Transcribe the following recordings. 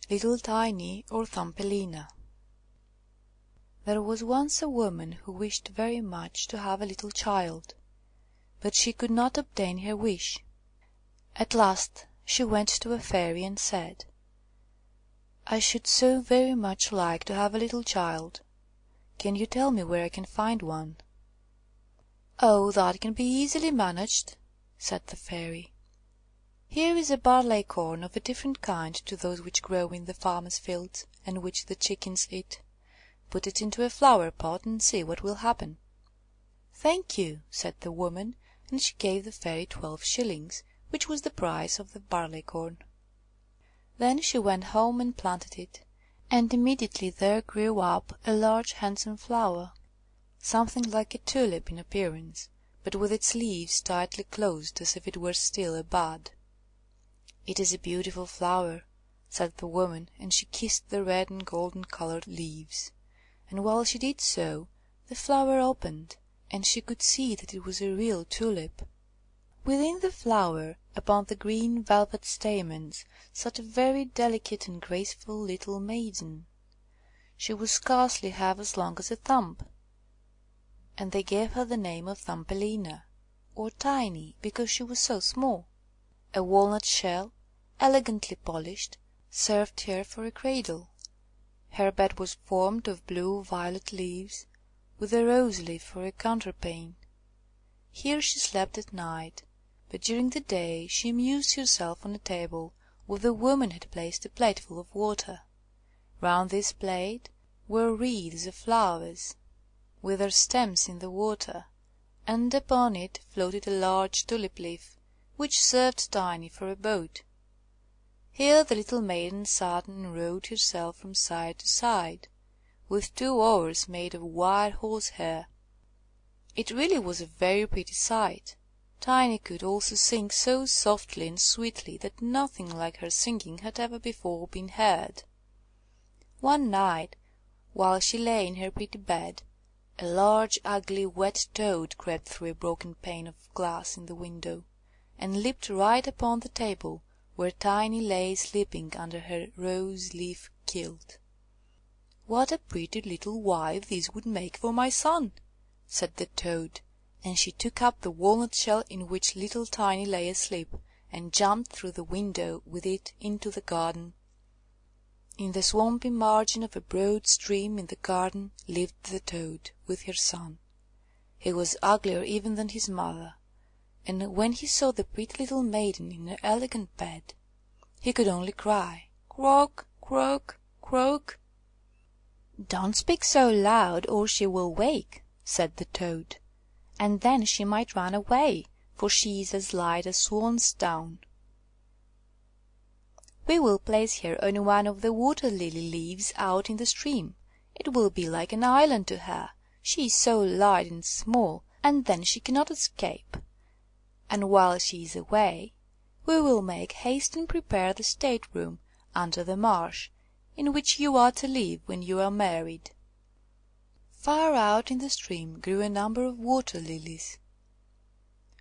Little Tiny or Thumbelina. There was once a woman who wished very much to have a little child, but she could not obtain her wish. At last she went to a fairy and said, "I should so very much like to have a little child. Can you tell me where I can find one?" "Oh, that can be easily managed," said the fairy. "Here is a barley corn of a different kind to those which grow in the farmer's fields, and which the chickens eat. Put it into a flower pot, and see what will happen." "Thank you," said the woman, and she gave the fairy 12 shillings, which was the price of the barley corn. Then she went home and planted it, and immediately there grew up a large handsome flower, something like a tulip in appearance, but with its leaves tightly closed as if it were still a bud. "It is a beautiful flower," said the woman, and she kissed the red and golden coloured leaves, and while she did so the flower opened, and she could see that it was a real tulip. Within the flower, upon the green velvet stamens, sat a very delicate and graceful little maiden. She was scarcely half as long as a thumb, and they gave her the name of Thumbelina, or Tiny, because she was so small. A walnut shell, elegantly polished, served her for a cradle. Her bed was formed of blue-violet leaves, with a rose leaf for a counterpane. Here she slept at night, but during the day she amused herself on a table where the woman had placed a plateful of water. Round this plate were wreaths of flowers, with their stems in the water, and upon it floated a large tulip leaf, which served Tiny for a boat. Here the little maiden sat and rowed herself from side to side, with 2 oars made of white horsehair. It really was a very pretty sight. Tiny could also sing so softly and sweetly that nothing like her singing had ever before been heard. One night, while she lay in her pretty bed, a large ugly wet toad crept through a broken pane of glass in the window, and leaped right upon the table where Tiny lay sleeping under her rose-leaf kilt. "What a pretty little wife this would make for my son!" said the toad, and she took up the walnut shell in which little Tiny lay asleep, and jumped through the window with it into the garden. In the swampy margin of a broad stream in the garden lived the toad, with her son. He was uglier even than his mother, and when he saw the pretty little maiden in her elegant bed, he could only cry, "Croak, croak, croak!" "Don't speak so loud, or she will wake," said the toad, "and then she might run away, for she is as light as swan's down. We will place her on one of the water-lily leaves out in the stream. It will be like an island to her, she is so light and small, and then she cannot escape. And while she is away, we will make haste and prepare the state-room under the marsh, in which you are to live when you are married." Far out in the stream grew a number of water-lilies,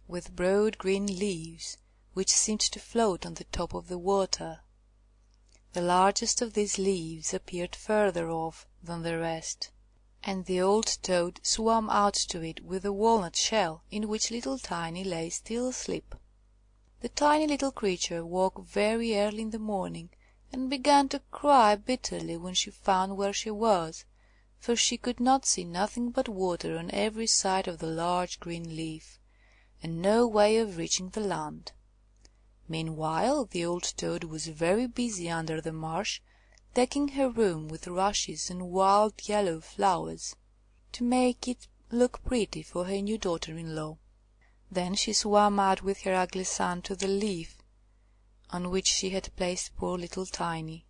with broad green leaves, which seemed to float on the top of the water. The largest of these leaves appeared further off than the rest, and the old toad swam out to it with the walnut shell in which little Tiny lay still asleep. The tiny little creature woke very early in the morning, and began to cry bitterly when she found where she was, for she could not see nothing but water on every side of the large green leaf, and no way of reaching the land. Meanwhile the old toad was very busy under the marsh, decking her room with rushes and wild yellow flowers, to make it look pretty for her new daughter-in-law. Then she swam out with her ugly son to the leaf on which she had placed poor little Tiny.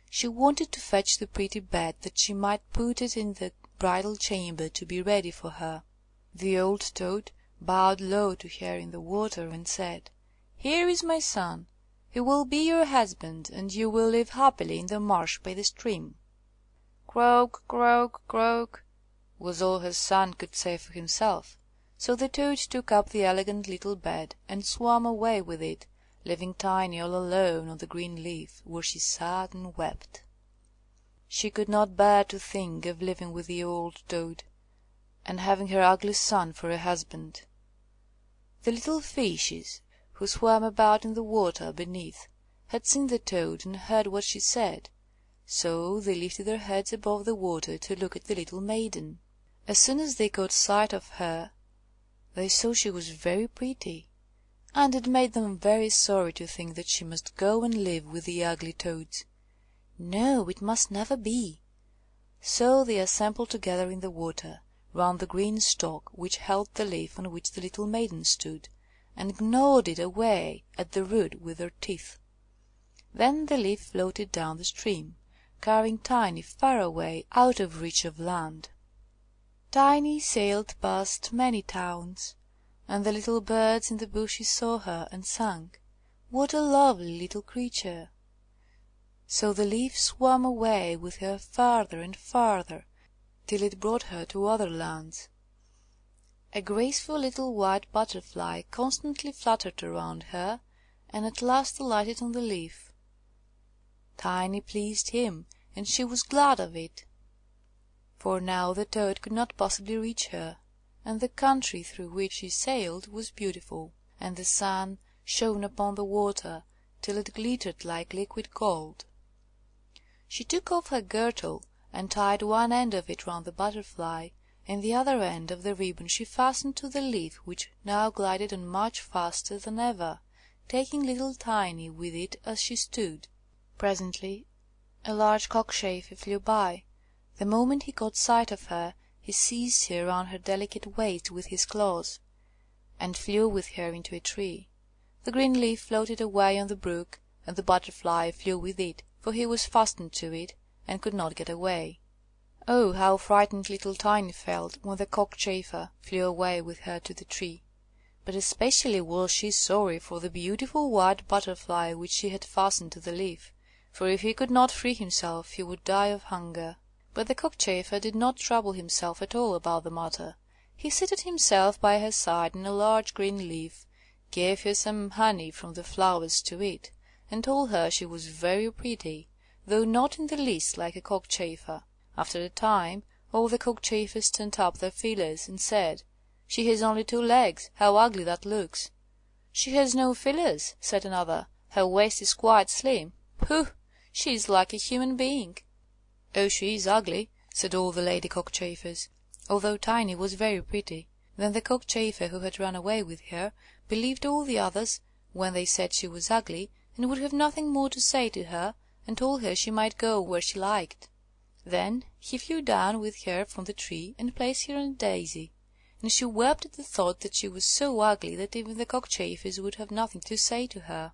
She wanted to fetch the pretty bed, that she might put it in the bridal chamber to be ready for her. The old toad bowed low to her in the water, and said, "Here is my son, who will be your husband, and you will live happily in the marsh by the stream." "Croak, croak, croak," was all her son could say for himself. So the toad took up the elegant little bed, and swam away with it, leaving Tiny all alone on the green leaf, where she sat and wept. She could not bear to think of living with the old toad, and having her ugly son for a husband. The little fishes, who swam about in the water beneath, had seen the toad and heard what she said, so they lifted their heads above the water to look at the little maiden. As soon as they caught sight of her, they saw she was very pretty, and it made them very sorry to think that she must go and live with the ugly toads. No, it must never be. So they assembled together in the water, round the green stalk which held the leaf on which the little maiden stood, and gnawed it away at the root with their teeth. Then the leaf floated down the stream, carrying Tiny far away out of reach of land. Tiny sailed past many towns, and the little birds in the bushes saw her and sang, "What a lovely little creature!" So the leaf swam away with her farther and farther, till it brought her to other lands. A graceful little white butterfly constantly fluttered around her, and at last alighted on the leaf. Tiny pleased him, and she was glad of it, for now the toad could not possibly reach her, and the country through which she sailed was beautiful, and the sun shone upon the water till it glittered like liquid gold. She took off her girdle and tied one end of it round the butterfly, and the other end of the ribbon she fastened to the leaf, which now glided on much faster than ever, taking little Tiny with it as she stood. Presently a large cockchafer flew by. The moment he caught sight of her, he seized her round her delicate waist with his claws, and flew with her into a tree. The green leaf floated away on the brook, and the butterfly flew with it, for he was fastened to it, and could not get away. Oh, how frightened little Tiny felt when the cockchafer flew away with her to the tree! But especially was she sorry for the beautiful white butterfly which she had fastened to the leaf, for if he could not free himself he would die of hunger. But the cockchafer did not trouble himself at all about the matter. He seated himself by her side on a large green leaf, gave her some honey from the flowers to eat, and told her she was very pretty, though not in the least like a cockchafer. After a time all the cockchafers turned up their feelers, and said, "She has only 2 legs, how ugly that looks!" "She has no feelers," said another, "her waist is quite slim. Pooh! She is like a human being." "Oh, she is ugly," said all the lady cockchafers, although Tiny was very pretty. Then the cockchafer who had run away with her believed all the others when they said she was ugly, and would have nothing more to say to her, and told her she might go where she liked. Then he flew down with her from the tree and placed her on a daisy, and she wept at the thought that she was so ugly that even the cockchafers would have nothing to say to her.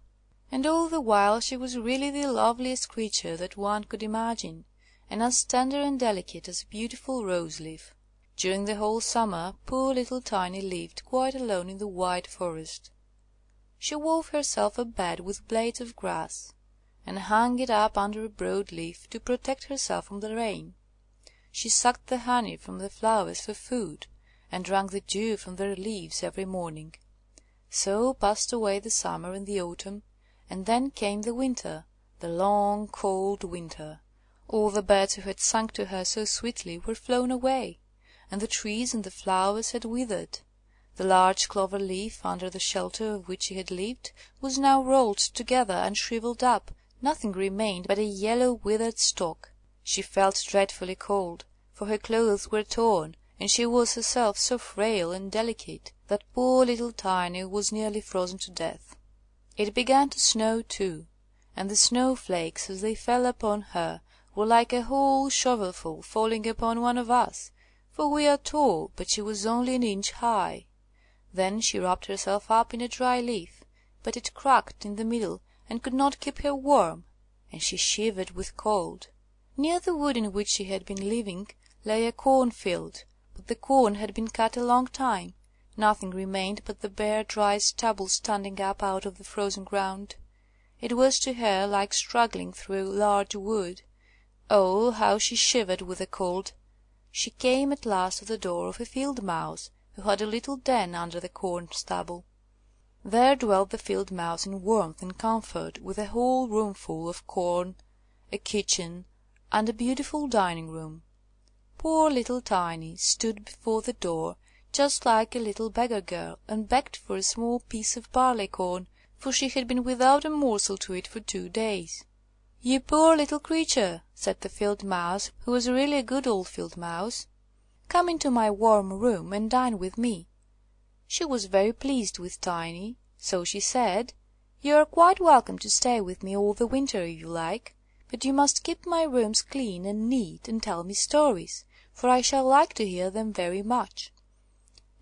And all the while she was really the loveliest creature that one could imagine, and as tender and delicate as a beautiful rose leaf. During the whole summer poor little Tiny lived quite alone in the wide forest. She wove herself a bed with blades of grass, and hung it up under a broad leaf to protect herself from the rain. She sucked the honey from the flowers for food, and drank the dew from their leaves every morning. So passed away the summer and the autumn, and then came the winter, the long, cold winter. All the birds who had sung to her so sweetly were flown away, and the trees and the flowers had withered. The large clover leaf, under the shelter of which she had lived, was now rolled together and shrivelled up. Nothing remained but a yellow, withered stalk. She felt dreadfully cold, for her clothes were torn, and she was herself so frail and delicate that poor little Tiny was nearly frozen to death. It began to snow too, and the snowflakes, as they fell upon her, were like a whole shovelful falling upon one of us, for we are tall, but she was only an inch high. Then she wrapped herself up in a dry leaf, but it cracked in the middle and could not keep her warm, and she shivered with cold. Near the wood in which she had been living lay a cornfield, but the corn had been cut a long time. Nothing remained but the bare dry stubble standing up out of the frozen ground. It was to her like struggling through a large wood. Oh, how she shivered with the cold! She came at last to the door of a field mouse, who had a little den under the corn stubble. There dwelt the field mouse in warmth and comfort, with a whole roomful of corn, a kitchen, and a beautiful dining room. Poor little Tiny stood before the door just like a little beggar girl, and begged for a small piece of barley corn, for she had been without a morsel to eat for 2 days. "You poor little creature," said the field mouse, who was really a good old field mouse, "come into my warm room and dine with me." She was very pleased with Tiny, so she said, "You are quite welcome to stay with me all the winter if you like, but you must keep my rooms clean and neat and tell me stories, for I shall like to hear them very much."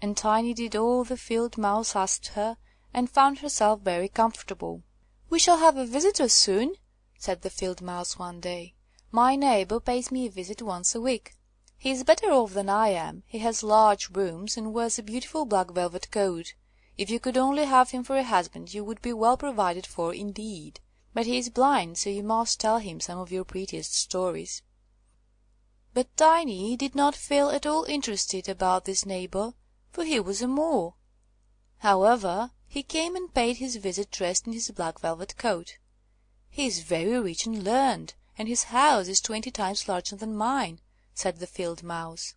And Tiny did all the field mouse asked her, and found herself very comfortable. "We shall have a visitor soon," said the field mouse one day. "My neighbour pays me a visit once a week. He is better off than I am. He has large rooms, and wears a beautiful black velvet coat. If you could only have him for a husband, you would be well provided for indeed. But he is blind, so you must tell him some of your prettiest stories." But Tiny did not feel at all interested about this neighbour, for he was a mole. However, he came and paid his visit dressed in his black velvet coat. "He is very rich and learned, and his house is 20 times larger than mine," said the field mouse.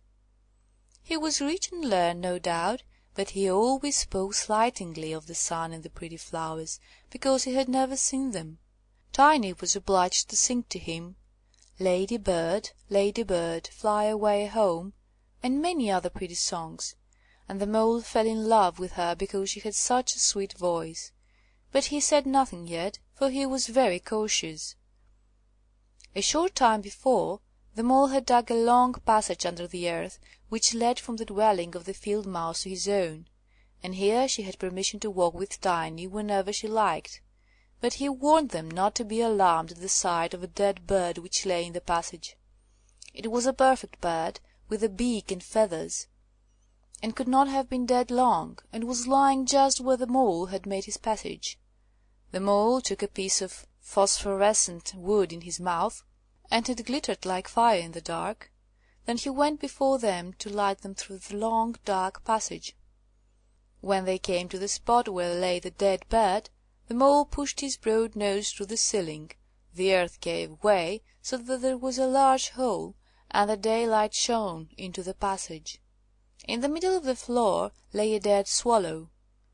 He was rich and learned, no doubt, but he always spoke slightingly of the sun and the pretty flowers, because he had never seen them. Tiny was obliged to sing to him, "Lady bird, fly away home," and many other pretty songs, and the mole fell in love with her because she had such a sweet voice. But he said nothing yet, for he was very cautious. A short time before, the mole had dug a long passage under the earth, which led from the dwelling of the field mouse to his own, and here she had permission to walk with Tiny whenever she liked. But he warned them not to be alarmed at the sight of a dead bird which lay in the passage. It was a perfect bird, with a beak and feathers, and could not have been dead long, and was lying just where the mole had made his passage. The mole took a piece of phosphorescent wood in his mouth, and it glittered like fire in the dark. Then he went before them to light them through the long dark passage. When they came to the spot where lay the dead bird, the mole pushed his broad nose through the ceiling, the earth gave way, so that there was a large hole, and the daylight shone into the passage. In the middle of the floor lay a dead swallow,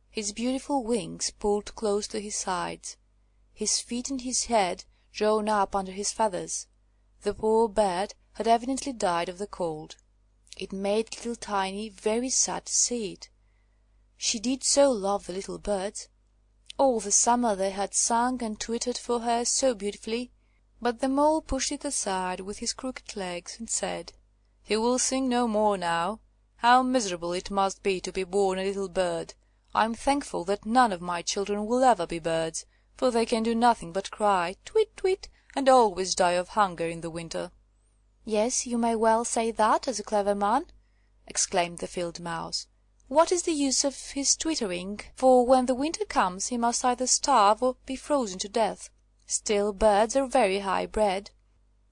his beautiful wings pulled close to his sides, his feet and his head drawn up under his feathers. The poor bird had evidently died of the cold. It made little Tiny very sad to see it. She did so love the little birds. All the summer they had sung and twittered for her so beautifully, but the mole pushed it aside with his crooked legs, and said, "He will sing no more now. How miserable it must be to be born a little bird! I am thankful that none of my children will ever be birds, for they can do nothing but cry, 'Tweet, tweet,' and always die of hunger in the winter." "Yes, you may well say that, as a clever man," exclaimed the field mouse. "What is the use of his twittering, for when the winter comes he must either starve or be frozen to death. Still, birds are very high bred."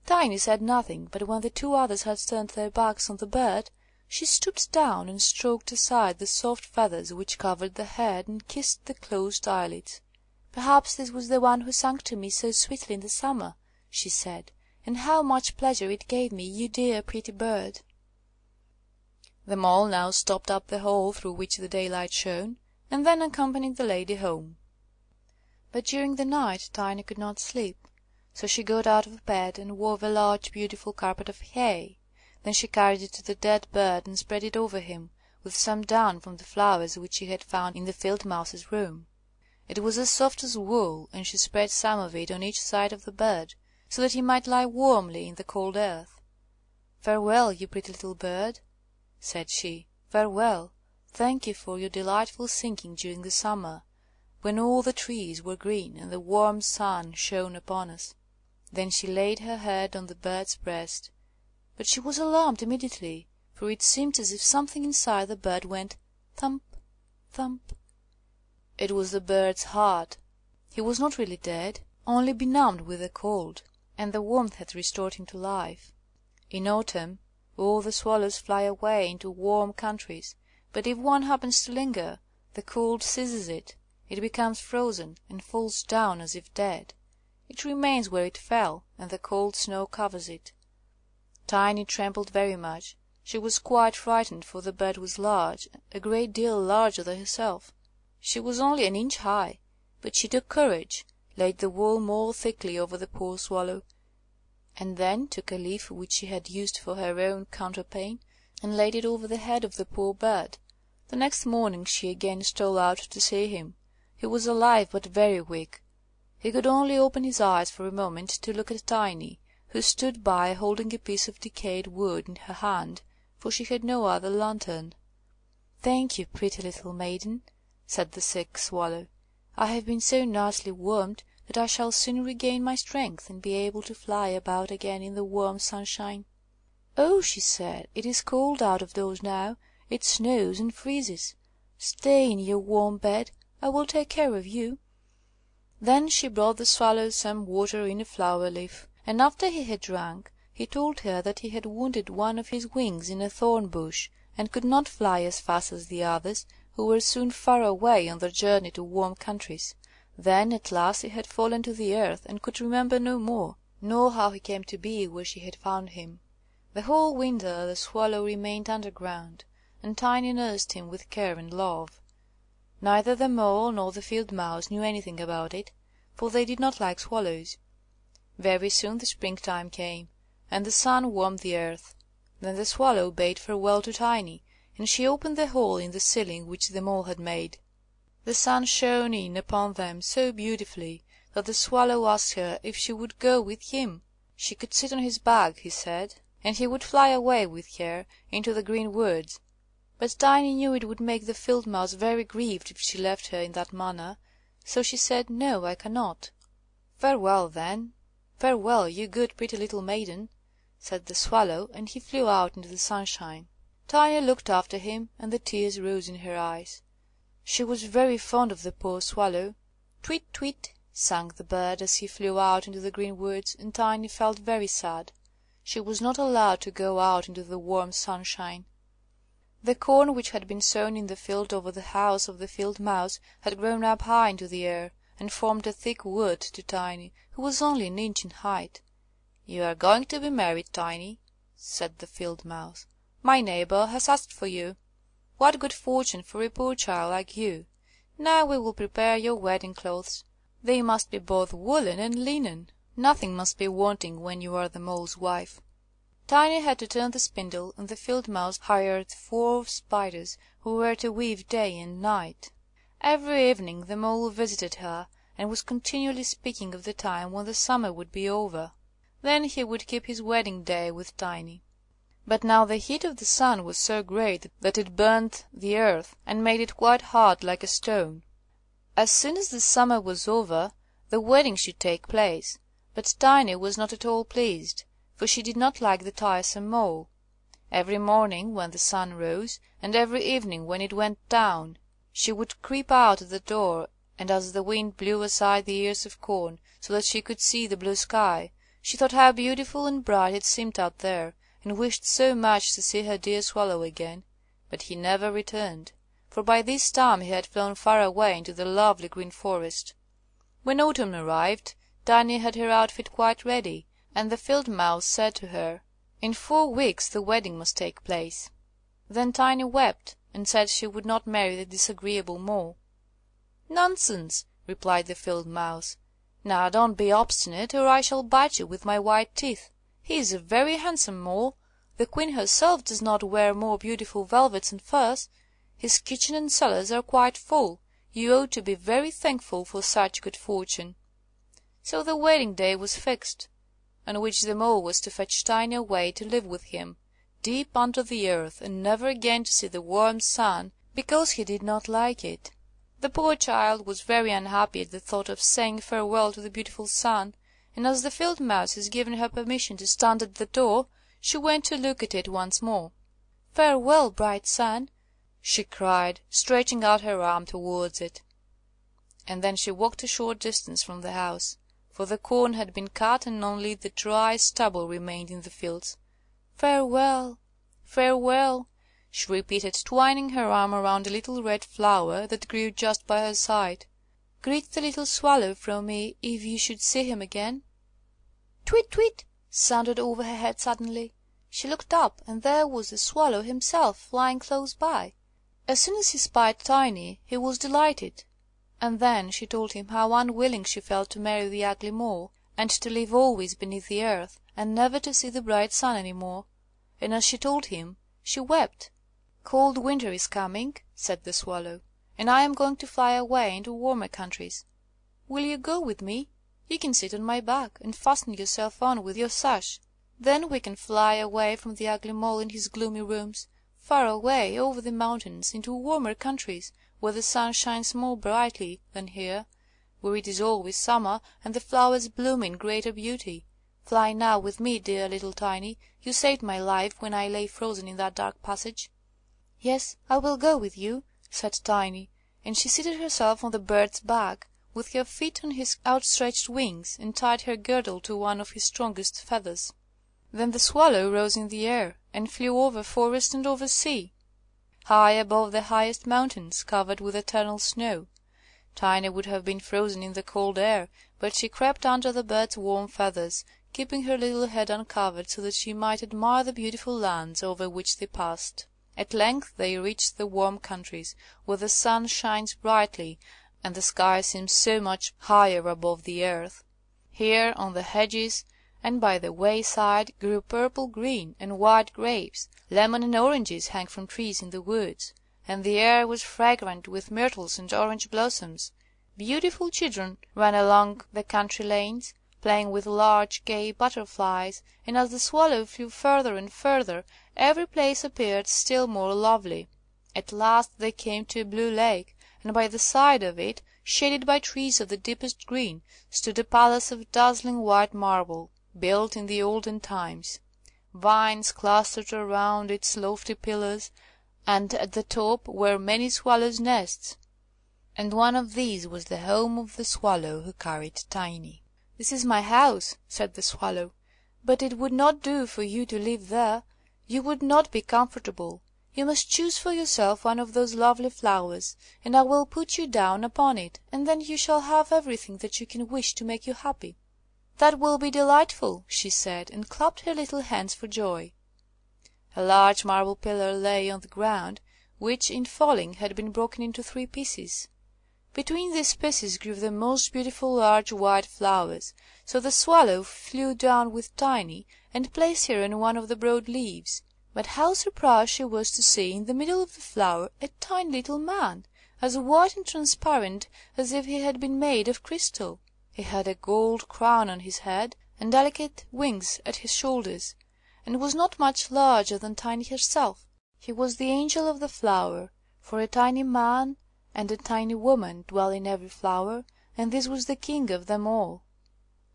Tiny said nothing, but when the 2 others had turned their backs on the bird, she stooped down and stroked aside the soft feathers which covered the head, and kissed the closed eyelids. "Perhaps this was the one who sang to me so sweetly in the summer," she said, "and how much pleasure it gave me, you dear pretty bird." The mole now stopped up the hole through which the daylight shone, and then accompanied the lady home. But during the night Tiny could not sleep, so she got out of bed and wove a large beautiful carpet of hay. Then she carried it to the dead bird and spread it over him, with some down from the flowers which she had found in the field mouse's room. It was as soft as wool, and she spread some of it on each side of the bird, so that he might lie warmly in the cold earth. "Farewell, you pretty little bird," said she. "Farewell. Thank you for your delightful singing during the summer, when all the trees were green and the warm sun shone upon us." Then she laid her head on the bird's breast. But she was alarmed immediately, for it seemed as if something inside the bird went thump, thump. It was the bird's heart. He was not really dead, only benumbed with the cold, and the warmth had restored him to life. In autumn all the swallows fly away into warm countries, but if one happens to linger, the cold seizes it, it becomes frozen and falls down as if dead. It remains where it fell, and the cold snow covers it. Tiny trembled very much. She was quite frightened, for the bird was large, a great deal larger than herself. She was only an inch high, but she took courage, laid the wool more thickly over the poor swallow, and then took a leaf which she had used for her own counterpane, and laid it over the head of the poor bird. The next morning she again stole out to see him. He was alive, but very weak. He could only open his eyes for a moment to look at Tiny, who stood by holding a piece of decayed wood in her hand, for she had no other lantern. "Thank you, pretty little maiden," said the sick swallow. "I have been so nicely warmed that I shall soon regain my strength and be able to fly about again in the warm sunshine." "Oh," she said, "it is cold out of doors now. It snows and freezes. Stay in your warm bed. I will take care of you." Then she brought the swallow some water in a flower leaf, and after he had drunk, he told her that he had wounded one of his wings in a thorn bush, and could not fly as fast as the others, who were soon far away on their journey to warm countries. Then at last he had fallen to the earth, and could remember no more, nor how he came to be where she had found him. The whole winter the swallow remained underground, and Tiny nursed him with care and love. Neither the mole nor the field mouse knew anything about it, for they did not like swallows. Very soon the springtime came, and the sun warmed the earth. Then the swallow bade farewell to Tiny, and she opened the hole in the ceiling which the mole had made. The sun shone in upon them so beautifully that the swallow asked her if she would go with him. She could sit on his back, he said, and he would fly away with her into the green woods. But Tiny knew it would make the field mouse very grieved if she left her in that manner, so she said, "No, I cannot." "Farewell, then. Farewell, you good pretty little maiden," said the swallow, and he flew out into the sunshine. Tiny looked after him, and the tears rose in her eyes. She was very fond of the poor swallow. "Tweet, tweet," sang the bird as he flew out into the green woods, and Tiny felt very sad. She was not allowed to go out into the warm sunshine. The corn which had been sown in the field over the house of the field mouse had grown up high into the air, and formed a thick wood to Tiny, who was only an inch in height. "You are going to be married, Tiny," said the field mouse. "My neighbour has asked for you. What good fortune for a poor child like you! Now we will prepare your wedding clothes. They must be both woollen and linen. Nothing must be wanting when you are the mole's wife." Tiny had to turn the spindle, and the field mouse hired 4 spiders, who were to weave day and night. Every evening the mole visited her, and was continually speaking of the time when the summer would be over. Then he would keep his wedding day with Tiny. But now the heat of the sun was so great that it burnt the earth, and made it quite hard like a stone. As soon as the summer was over, the wedding should take place, but Tiny was not at all pleased, for she did not like the tiresome mole. Every morning when the sun rose, and every evening when it went down, she would creep out at the door, and as the wind blew aside the ears of corn, so that she could see the blue sky, she thought how beautiful and bright it seemed out there, and wished so much to see her dear swallow again. But he never returned, for by this time he had flown far away into the lovely green forest. When autumn arrived, Tiny had her outfit quite ready, and the field mouse said to her, "In 4 weeks the wedding must take place." Then Tiny wept, and said she would not marry the disagreeable mole. "Nonsense," replied the field mouse. "Now don't be obstinate, or I shall bite you with my white teeth. He is a very handsome mole. The queen herself does not wear more beautiful velvets and furs. His kitchen and cellars are quite full. You ought to be very thankful for such good fortune." So the wedding day was fixed, on which the mole was to fetch Tiny away to live with him, deep under the earth, and never again to see the warm sun, because he did not like it. The poor child was very unhappy at the thought of saying farewell to the beautiful sun, and as the field mouse had given her permission to stand at the door, she went to look at it once more. "Farewell, bright sun," she cried, stretching out her arm towards it. And then she walked a short distance from the house, for the corn had been cut and only the dry stubble remained in the fields. "Farewell, farewell," she repeated, twining her arm around a little red flower that grew just by her side. Greet the little Swallow from me if you should see him again." "Tweet, tweet!" sounded over her head suddenly. She looked up, and there was the Swallow himself flying close by. As soon as he spied Tiny he was delighted, and then she told him how unwilling she felt to marry the ugly Mole, and to live always beneath the earth, and never to see the bright sun any more. And as she told him, she wept. "Cold winter is coming," said the Swallow, "and I am going to fly away into warmer countries. Will you go with me? You can sit on my back, and fasten yourself on with your sash. Then we can fly away from the ugly Mole in his gloomy rooms, far away over the mountains into warmer countries, where the sun shines more brightly than here, where it is always summer, and the flowers bloom in greater beauty. Fly now with me, dear little Tiny. You saved my life when I lay frozen in that dark passage." "Yes, I will go with you," said Tiny, and she seated herself on the bird's back, with her feet on his outstretched wings, and tied her girdle to one of his strongest feathers. Then the Swallow rose in the air, and flew over forest and over sea, high above the highest mountains, covered with eternal snow. Tiny would have been frozen in the cold air, but she crept under the bird's warm feathers, keeping her little head uncovered so that she might admire the beautiful lands over which they passed. At length they reached the warm countries, where the sun shines brightly, and the sky seems so much higher above the earth. Here, on the hedges and by the wayside, grew purple, green, and white grapes. Lemon and oranges hung from trees in the woods, and the air was fragrant with myrtles and orange blossoms. Beautiful children ran along the country lanes, playing with large, gay butterflies, and as the Swallow flew further and further, every place appeared still more lovely. At last they came to a blue lake, and by the side of it, shaded by trees of the deepest green, stood a palace of dazzling white marble, built in the olden times. Vines clustered around its lofty pillars, and at the top were many swallows' nests, and one of these was the home of the Swallow who carried Tiny. "This is my house," said the Swallow, "but it would not do for you to live there. You would not be comfortable. You must choose for yourself one of those lovely flowers, and I will put you down upon it, and then you shall have everything that you can wish to make you happy." "That will be delightful," she said, and clapped her little hands for joy. A large marble pillar lay on the ground, which, in falling, had been broken into 3 pieces. Between these pieces grew the most beautiful large white flowers, so the Swallow flew down with Tiny, and placed her on one of the broad leaves. But how surprised she was to see in the middle of the flower a tiny little man, as white and transparent as if he had been made of crystal. He had a gold crown on his head, and delicate wings at his shoulders, and was not much larger than Tiny herself. He was the angel of the flower, for a tiny man and a tiny woman dwell in every flower, and this was the king of them all.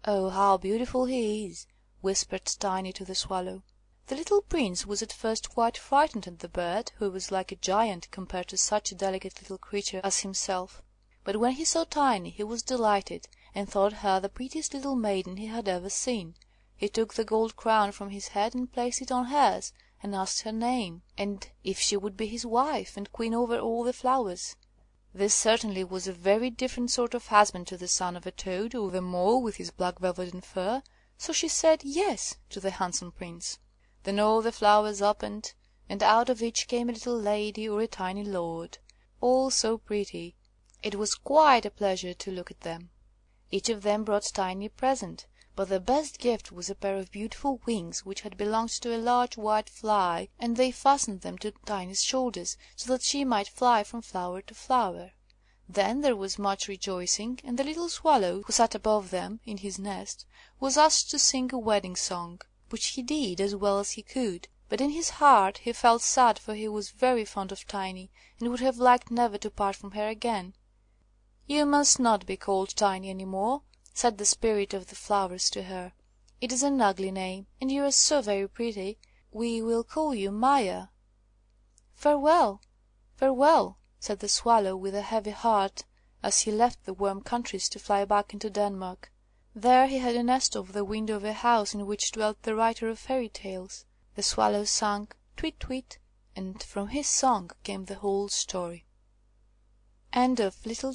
"Oh, how beautiful he is!" whispered Tiny to the Swallow. The little Prince was at first quite frightened at the bird, who was like a giant compared to such a delicate little creature as himself. But when he saw Tiny he was delighted, and thought her the prettiest little maiden he had ever seen. He took the gold crown from his head and placed it on hers, and asked her name, and if she would be his wife and queen over all the flowers. This certainly was a very different sort of husband to the son of a toad, or the mole with his black velvet and fur, so she said yes to the handsome Prince. Then all the flowers opened, and out of each came a little lady or a tiny lord, all so pretty. It was quite a pleasure to look at them. Each of them brought Tiny a present, but the best gift was a pair of beautiful wings which had belonged to a large white fly, and they fastened them to Tiny's shoulders, so that she might fly from flower to flower. Then there was much rejoicing, and the little Swallow, who sat above them in his nest, was asked to sing a wedding song, which he did as well as he could, but in his heart he felt sad, for he was very fond of Tiny, and would have liked never to part from her again. "You must not be called Tiny any more," said the Spirit of the Flowers to her. "It is an ugly name, and you are so very pretty. We will call you Maia." "Farewell, farewell," said the Swallow with a heavy heart, as he left the warm countries to fly back into Denmark. There he had a nest over the window of a house in which dwelt the writer of fairy tales. The Swallow sang "Tweet, tweet," and from his song came the whole story. End of Little